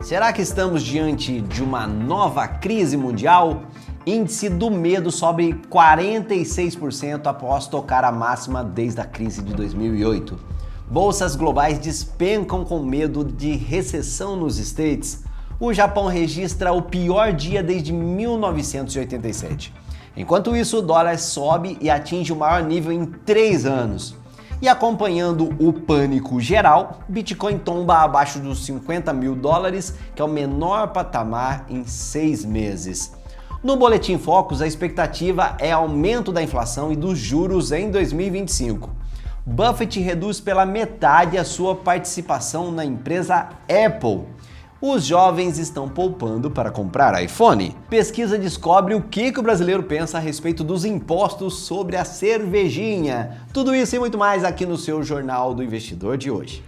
Será que estamos diante de uma nova crise mundial? Índice do medo sobe 46% após tocar a máxima desde a crise de 2008. Bolsas globais despencam com medo de recessão nos States. O Japão registra o pior dia desde 1987. Enquanto isso, o dólar sobe e atinge o maior nível em 3 anos. E acompanhando o pânico geral, Bitcoin tomba abaixo dos $50 mil, que é o menor patamar em 6 meses. No Boletim Focus, a expectativa é aumento da inflação e dos juros em 2025. Buffett reduz pela metade a sua participação na empresa Apple. Os jovens estão poupando para comprar iPhone. Pesquisa descobre o que o brasileiro pensa a respeito dos impostos sobre a cervejinha. Tudo isso e muito mais aqui no seu Jornal do Investidor de hoje.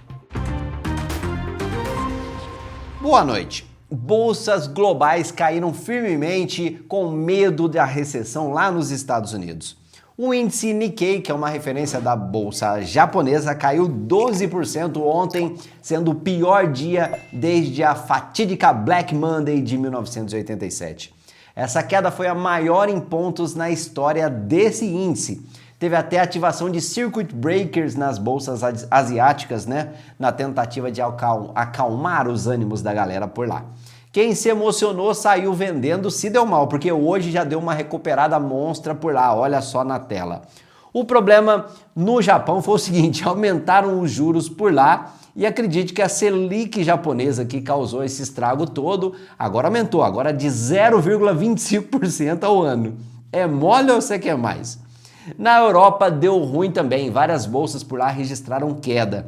Boa noite. Bolsas globais caíram firmemente com medo da recessão lá nos Estados Unidos. O índice Nikkei, que é uma referência da bolsa japonesa, caiu 12% ontem, sendo o pior dia desde a fatídica Black Monday de 1987. Essa queda foi a maior em pontos na história desse índice. Teve até ativação de circuit breakers nas bolsas asiáticas, na tentativa de acalmar os ânimos da galera por lá. Quem se emocionou saiu vendendo, se deu mal, porque hoje já deu uma recuperada monstra por lá, olha só na tela. O problema no Japão foi o seguinte, aumentaram os juros por lá e acredite que a Selic japonesa que causou esse estrago todo, agora aumentou, agora de 0,25% ao ano. É mole ou você quer mais? Na Europa deu ruim também, várias bolsas por lá registraram queda.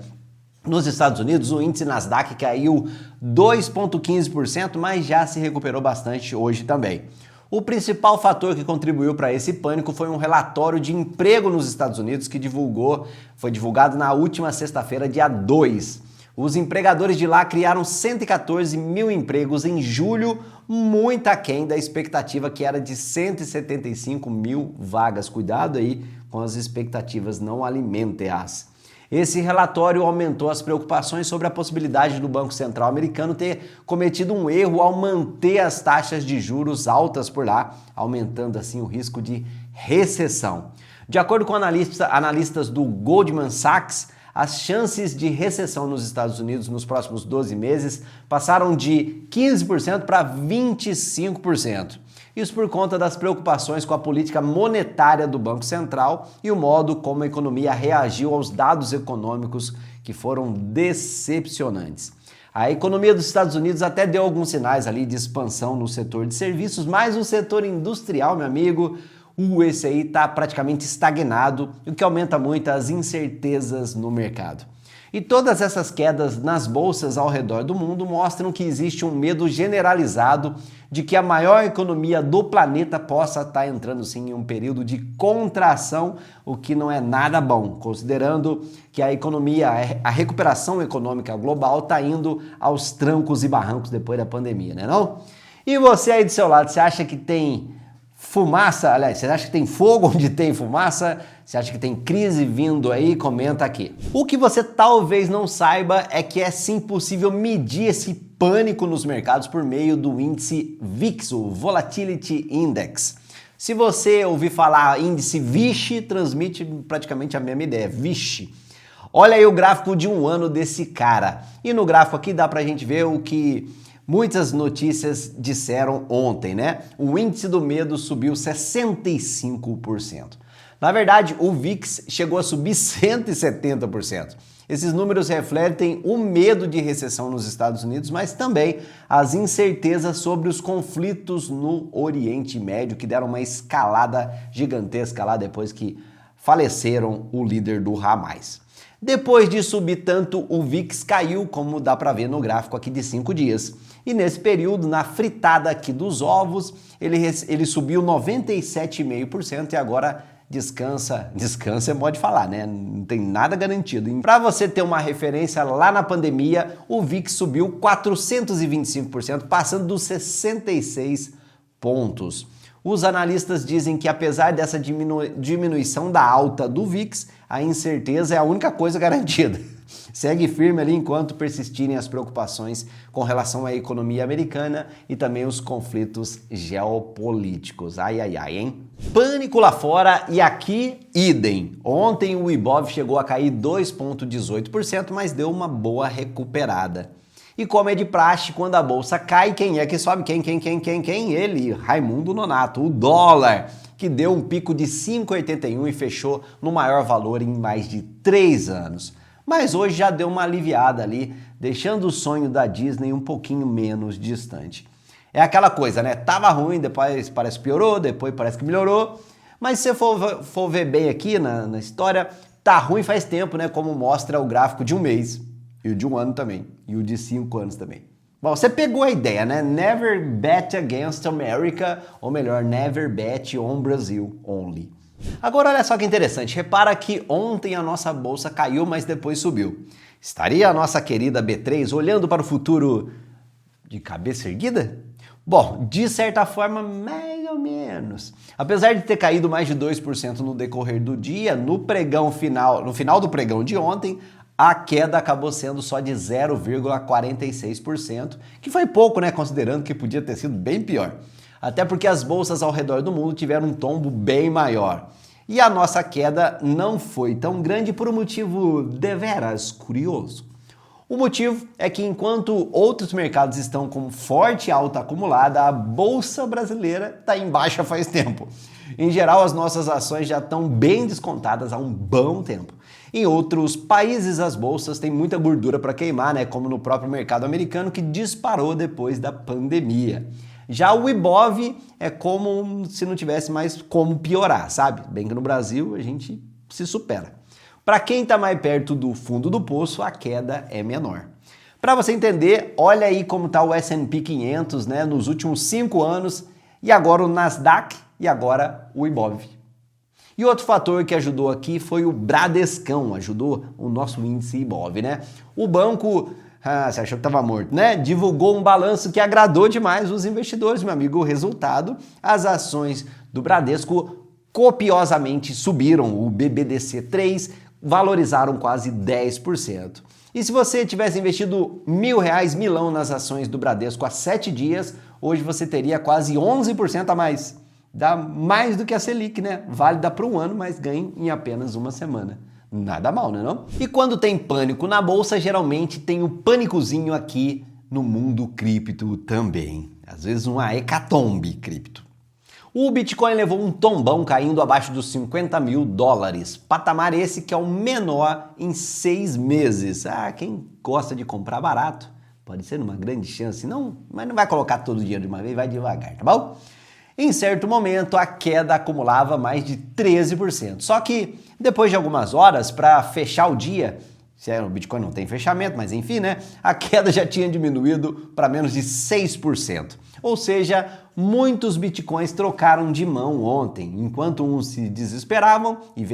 Nos Estados Unidos, o índice Nasdaq caiu 2,15%, mas já se recuperou bastante hoje também. O principal fator que contribuiu para esse pânico foi um relatório de emprego nos Estados Unidos que foi divulgado na última sexta-feira, dia 2. Os empregadores de lá criaram 114 mil empregos em julho, muito aquém da expectativa que era de 175 mil vagas. Cuidado aí com as expectativas, não alimentem-as. Esse relatório aumentou as preocupações sobre a possibilidade do Banco Central americano ter cometido um erro ao manter as taxas de juros altas por lá, aumentando assim o risco de recessão. De acordo com analistas do Goldman Sachs, as chances de recessão nos Estados Unidos nos próximos 12 meses passaram de 15% para 25%. Isso por conta das preocupações com a política monetária do Banco Central e o modo como a economia reagiu aos dados econômicos que foram decepcionantes. A economia dos Estados Unidos até deu alguns sinais ali de expansão no setor de serviços, mas o setor industrial, meu amigo, esse aí está praticamente estagnado, o que aumenta muito as incertezas no mercado. E todas essas quedas nas bolsas ao redor do mundo mostram que existe um medo generalizado de que a maior economia do planeta possa estar entrando sim em um período de contração, o que não é nada bom, considerando que a recuperação econômica global está indo aos trancos e barrancos depois da pandemia, né não? E você aí do seu lado, você acha que tem fumaça, aliás, você acha que tem fogo onde tem fumaça? Você acha que tem crise vindo aí? Comenta aqui. O que você talvez não saiba é que é sim possível medir esse pânico nos mercados por meio do índice VIX, o Volatility Index. Se você ouvir falar índice VIX, transmite praticamente a mesma ideia, VIX. Olha aí o gráfico de um ano desse cara. E no gráfico aqui dá pra gente ver o que muitas notícias disseram ontem, O índice do medo subiu 65%. Na verdade, o VIX chegou a subir 170%. Esses números refletem o medo de recessão nos Estados Unidos, mas também as incertezas sobre os conflitos no Oriente Médio, que deram uma escalada gigantesca lá depois que faleceram o líder do Hamas. Depois de subir tanto, o VIX caiu, como dá para ver no gráfico aqui de 5 dias. E nesse período, na fritada aqui dos ovos, ele subiu 97,5% e agora descansa é modo de falar, não tem nada garantido. Para você ter uma referência, lá na pandemia, o VIX subiu 425%, passando dos 66 pontos. Os analistas dizem que apesar dessa diminuição da alta do VIX, a incerteza é a única coisa garantida. segue firme ali enquanto persistirem as preocupações com relação à economia americana e também os conflitos geopolíticos. Ai, ai, ai, hein? Pânico lá fora e aqui, idem. Ontem o Ibov chegou a cair 2,18%, mas deu uma boa recuperada. E como é de praxe, quando a bolsa cai, quem é que sobe? Quem? Ele, Raimundo Nonato, o dólar, que deu um pico de 5,81 e fechou no maior valor em mais de 3 anos. Mas hoje já deu uma aliviada ali, deixando o sonho da Disney um pouquinho menos distante. É aquela coisa, né? Tava ruim, depois parece que piorou, depois parece que melhorou. Mas se você for ver bem aqui na história, tá ruim faz tempo, né? Como mostra o gráfico de um mês. E o de um ano também. E o de 5 anos também. Bom, você pegou a ideia, né? Never bet against America, ou melhor, never bet on Brazil only. Agora olha só que interessante, repara que ontem a nossa bolsa caiu, mas depois subiu. Estaria a nossa querida B3 olhando para o futuro de cabeça erguida? Bom, de certa forma, mais ou menos. Apesar de ter caído mais de 2% no decorrer do dia, no final do pregão de ontem, a queda acabou sendo só de 0,46%, que foi pouco, né, considerando que podia ter sido bem pior. Até porque as bolsas ao redor do mundo tiveram um tombo bem maior. E a nossa queda não foi tão grande por um motivo deveras curioso. O motivo é que enquanto outros mercados estão com forte alta acumulada, a bolsa brasileira está em baixa faz tempo. Em geral, as nossas ações já estão bem descontadas há um bom tempo. Em outros países, as bolsas têm muita gordura para queimar, né? Como no próprio mercado americano, que disparou depois da pandemia. Já o Ibov é como se não tivesse mais como piorar, sabe? Bem que no Brasil a gente se supera. Para quem está mais perto do fundo do poço, a queda é menor. Para você entender, olha aí como está o S&P 500, né, nos últimos 5 anos, e agora o Nasdaq e agora o Ibov. E outro fator que ajudou aqui foi o Bradescão, ajudou o nosso índice Ibov, né? O banco, você achou que estava morto, né? Divulgou um balanço que agradou demais os investidores, meu amigo. O resultado, as ações do Bradesco copiosamente subiram, o BBDC3 valorizaram quase 10%. E se você tivesse investido R$1.000, milão nas ações do Bradesco há 7 dias, hoje você teria quase 11% a mais. Dá mais do que a Selic, né? Válida para um ano, mas ganha em apenas uma semana. Nada mal, né não? E quando tem pânico na bolsa, geralmente tem o pânicozinho aqui no mundo cripto também. Às vezes uma hecatombe cripto. O Bitcoin levou um tombão caindo abaixo dos $50.000, patamar esse que é o menor em 6 meses. Quem gosta de comprar barato, pode ser uma grande chance, não, mas não vai colocar todo o dinheiro de uma vez, vai devagar, tá bom? Em certo momento, a queda acumulava mais de 13%. Só que depois de algumas horas, para fechar o dia, o Bitcoin não tem fechamento, mas enfim, né? A queda já tinha diminuído para menos de 6%. Ou seja, muitos Bitcoins trocaram de mão ontem, enquanto uns se desesperavam e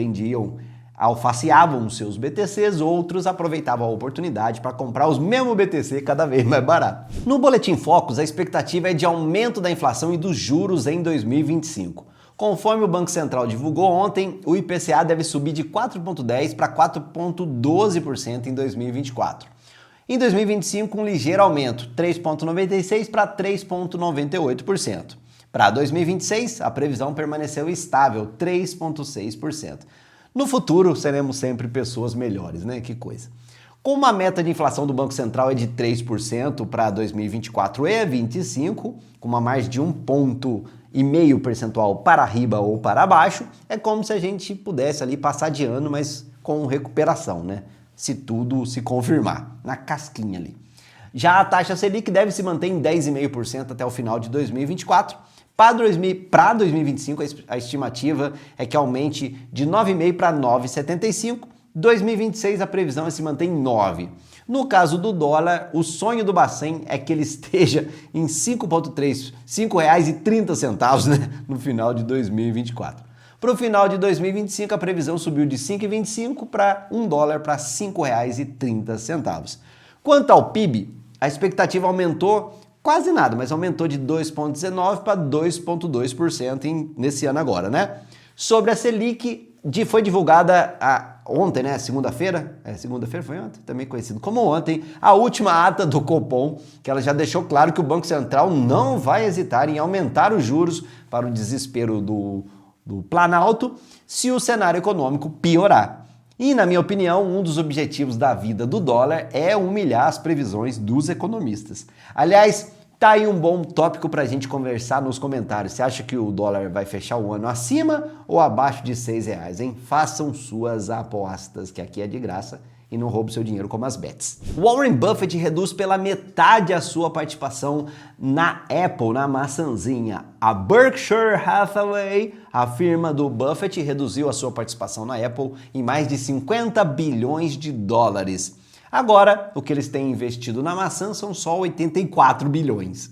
alfaceavam os seus BTCs, outros aproveitavam a oportunidade para comprar os mesmos BTC cada vez mais barato. No Boletim Focus, a expectativa é de aumento da inflação e dos juros em 2025. Conforme o Banco Central divulgou ontem, o IPCA deve subir de 4,10% para 4,12% em 2024. Em 2025, um ligeiro aumento, 3,96% para 3,98%. Para 2026, a previsão permaneceu estável, 3,6%. No futuro, seremos sempre pessoas melhores, né? Que coisa. Como a meta de inflação do Banco Central é de 3% para 2024 e 2025, com uma margem de 1,5 percentual para riba ou para baixo, é como se a gente pudesse ali passar de ano, mas com recuperação, né? Se tudo se confirmar, na casquinha ali. Já a taxa Selic deve se manter em 10,5% até o final de 2024. Para 2025, a estimativa é que aumente de 9,5% para 9,75%. 2026, a previsão é se manter em 9%. No caso do dólar, o sonho do Bacen é que ele esteja em 5,30 R$5,30, né, no final de 2024. Para o final de 2025, a previsão subiu de 5,25 para $1 para R$5,30. Quanto ao PIB, a expectativa aumentou quase nada, mas aumentou de 2,19% para 2,2% nesse ano agora, né? Sobre a Selic, foi divulgada ontem, né, segunda-feira, segunda-feira foi ontem, também conhecido como ontem, a última ata do Copom, que ela já deixou claro que o Banco Central não vai hesitar em aumentar os juros para o desespero do Planalto se o cenário econômico piorar. E, na minha opinião, um dos objetivos da vida do dólar é humilhar as previsões dos economistas. Aliás, tá aí um bom tópico para a gente conversar nos comentários. Você acha que o dólar vai fechar o ano acima ou abaixo de R$6, hein? Façam suas apostas, que aqui é de graça e não roube seu dinheiro como as bets. Warren Buffett reduz pela metade a sua participação na Apple, na maçãzinha. A Berkshire Hathaway, a firma do Buffett, reduziu a sua participação na Apple em mais de 50 bilhões de dólares. Agora, o que eles têm investido na maçã são só 84 bilhões.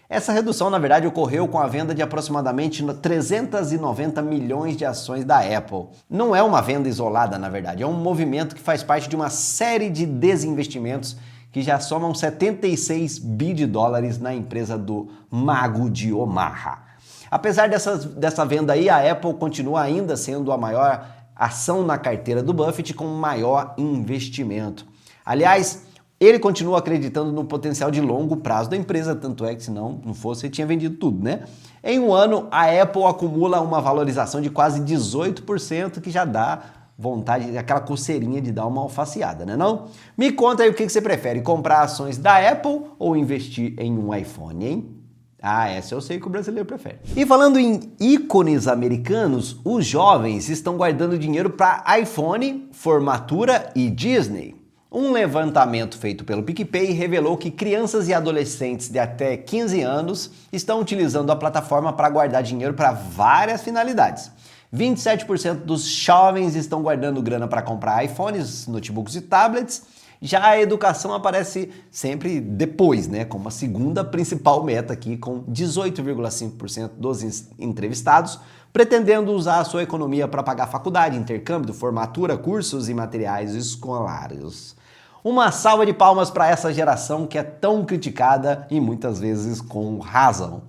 Essa redução, na verdade, ocorreu com a venda de aproximadamente 390 milhões de ações da Apple. Não é uma venda isolada, na verdade, é um movimento que faz parte de uma série de desinvestimentos que já somam 76 bi de dólares na empresa do Mago de Omaha. Apesar dessa venda aí, a Apple continua ainda sendo a maior ação na carteira do Buffett com maior investimento. Aliás, ele continua acreditando no potencial de longo prazo da empresa, tanto é que se não fosse, ele tinha vendido tudo, né? Em um ano, a Apple acumula uma valorização de quase 18%, que já dá vontade, aquela coceirinha de dar uma alfaceada, né não? Me conta aí o que você prefere, comprar ações da Apple ou investir em um iPhone, hein? Ah, essa eu sei que o brasileiro prefere. E falando em ícones americanos, os jovens estão guardando dinheiro para iPhone, formatura e Disney. Um levantamento feito pelo PicPay revelou que crianças e adolescentes de até 15 anos estão utilizando a plataforma para guardar dinheiro para várias finalidades. 27% dos jovens estão guardando grana para comprar iPhones, notebooks e tablets. Já a educação aparece sempre depois, né, como a segunda principal meta aqui, com 18,5% dos entrevistados pretendendo usar a sua economia para pagar faculdade, intercâmbio, formatura, cursos e materiais escolares. Uma salva de palmas para essa geração que é tão criticada e muitas vezes com razão.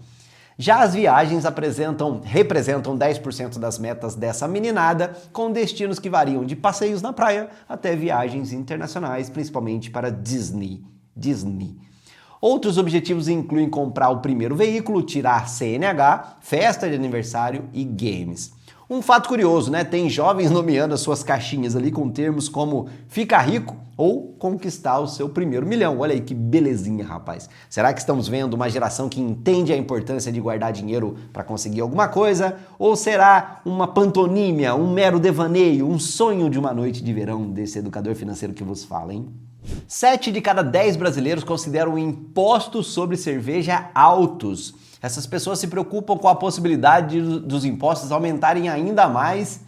Já as viagens representam 10% das metas dessa meninada, com destinos que variam de passeios na praia até viagens internacionais, principalmente para Disney. Outros objetivos incluem comprar o primeiro veículo, tirar CNH, festa de aniversário e games. Um fato curioso, né? Tem jovens nomeando as suas caixinhas ali com termos como ficar rico ou conquistar o seu primeiro milhão. Olha aí que belezinha, rapaz. Será que estamos vendo uma geração que entende a importância de guardar dinheiro para conseguir alguma coisa? Ou será uma pantonímia, um mero devaneio, um sonho de uma noite de verão desse educador financeiro que vos fala, hein? 7 de cada 10 brasileiros consideram impostos sobre cerveja altos. Essas pessoas se preocupam com a possibilidade dos impostos aumentarem ainda mais,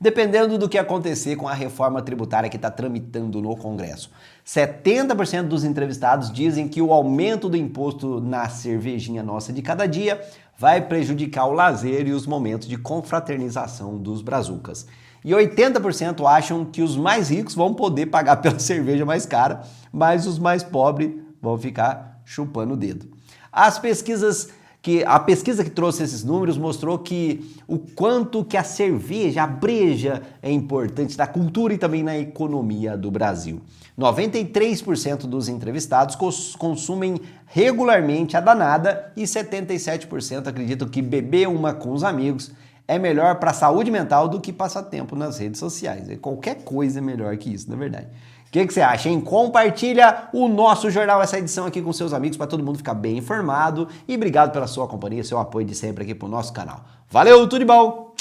dependendo do que acontecer com a reforma tributária que está tramitando no Congresso. 70% dos entrevistados dizem que o aumento do imposto na cervejinha nossa de cada dia vai prejudicar o lazer e os momentos de confraternização dos brazucas. E 80% acham que os mais ricos vão poder pagar pela cerveja mais cara, mas os mais pobres vão ficar chupando o dedo. A pesquisa que trouxe esses números mostrou que o quanto que a cerveja, a breja, é importante na cultura e também na economia do Brasil. 93% dos entrevistados consumem regularmente a danada e 77% acreditam que beber uma com os amigos é melhor para a saúde mental do que passar tempo nas redes sociais. Qualquer coisa é melhor que isso, na verdade. O que você acha, hein? Compartilha o nosso jornal, essa edição aqui com seus amigos para todo mundo ficar bem informado. E obrigado pela sua companhia, seu apoio de sempre aqui pro nosso canal. Valeu, tudo de bom!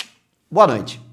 Boa noite!